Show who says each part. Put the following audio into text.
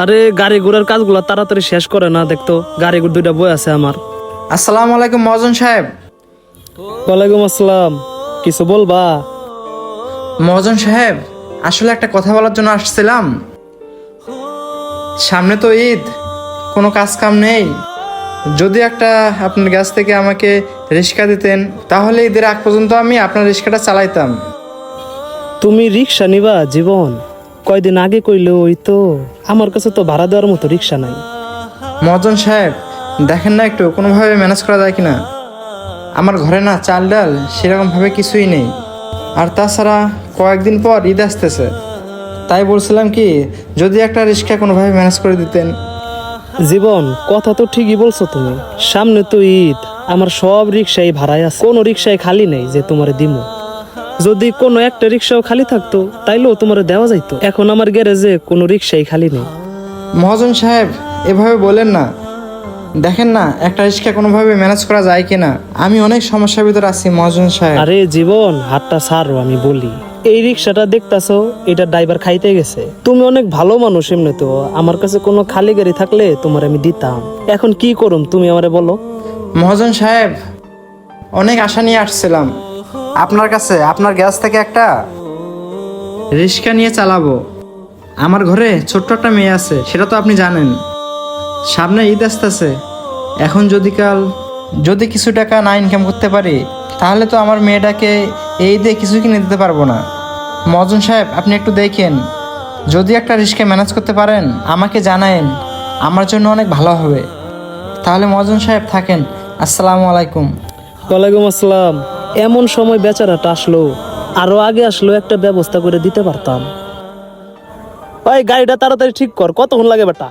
Speaker 1: আরে গাড়ি ঘোড়ার কাজগুলো তাড়াতাড়ি শেষ করে না দেখতো, গাড়ি ঘোড় দুইটা বই আছে আমার।
Speaker 2: আসসালামু আলাইকুম মহাজন সাহেব।
Speaker 1: ওয়ালাইকুম আসসালাম, কিছু বলবা?
Speaker 2: মহাজন সাহেব, আসলে একটা কথা বলার জন্য আসছিলাম। সামনে তো ঈদ, কোনো কাজ কাম নেই। যদি একটা আপনার কাছ থেকে আমাকে রিক্সা দিতেন, তাহলে ঈদের আগ পর্যন্ত আমি আপনার রিক্সাটা চালাইতাম।
Speaker 1: তুমি রিক্সা নিবা জীবন? কয়দিন আগে কইলে ওই তো, আমার কাছে তো ভাড়া দেওয়ার মতো রিক্সা নাই।
Speaker 2: মহাজন সাহেব, দেখেন না একটু কোনোভাবে ম্যানেজ করা যায় কিনা। আমার ঘরে না চাল ডাল সেরকমভাবে কিছুই নেই। আর তাছাড়া কয়েকদিন পর ঈদ আসতেছে, তাই বলছিলাম কি যদি একটা রিক্সা কোনোভাবে ম্যানেজ করে দিতেন।
Speaker 1: জীবন, কথা তো ঠিকই বলছো তুমি, সামনে তো ঈদ, আমার সব রিক্সাই ভাড়ায় আছে, কোনো রিক্সাই খালি নেই যে তোমারে দিমু। যদি কোনো একটা রিক্সাও খালি থাকতো তাইলেও তোমারে দেওয়া যাইতো। এখন আমার গ্যারেজে কোনো রিক্সাই খালি নেই।
Speaker 2: মহাজন সাহেব, এভাবে বলেন না। দেখেন না একটা রিক্সা কোনোভাবে ম্যানেজ করা যায় কিনা। আমি অনেক সমস্যার ভিতর আছি মহাজন সাহেব।
Speaker 1: আরে জীবন, হাতটা ছাড়ো, আমি বলি। এই রিক্সাটা দেখতাছো, এটা ড্রাইভার খাইতে গেছে। তুমি অনেক ভালো মানুষ, এমনি তো আমার কাছে কোনো খালি গাড়ি থাকলে তোমার আমি দিতাম। এখন কি করুম তুমি আমারে বলো।
Speaker 2: মহাজন সাহেব, অনেক আশা নিয়ে আসছিলাম আপনার কাছে, আপনার গ্যাস থেকে একটা রিক্সা নিয়ে চালাবো। আমার ঘরে ছোট্ট একটা মেয়ে আছে, সেটা তো আপনি জানেন। সামনে ঈদ আসতেছে, এখন যদি কিছু টাকা না ইনকাম করতে পারি, তাহলে তো আমার মেয়েটাকে এই দিয়ে কিছু কিনে দিতে পারবো না। মহাজন সাহেব, আপনি একটু দেখেন, যদি একটা রিক্সা ম্যানেজ করতে পারেন আমাকে জানায়েন, আমার জন্য অনেক ভালো হবে। তাহলে মহাজন সাহেব থাকেন। আসসালামু আলাইকুম।
Speaker 1: ওয়ালাইকুম আসসালাম। এমন সময় বেচারাটা আসলো, আরো আগে আসলো একটা ব্যবস্থা করে দিতে পারতাম। ভাই গাড়িটা তাড়াতাড়ি ঠিক কর, কতক্ষণ লাগে বেটা?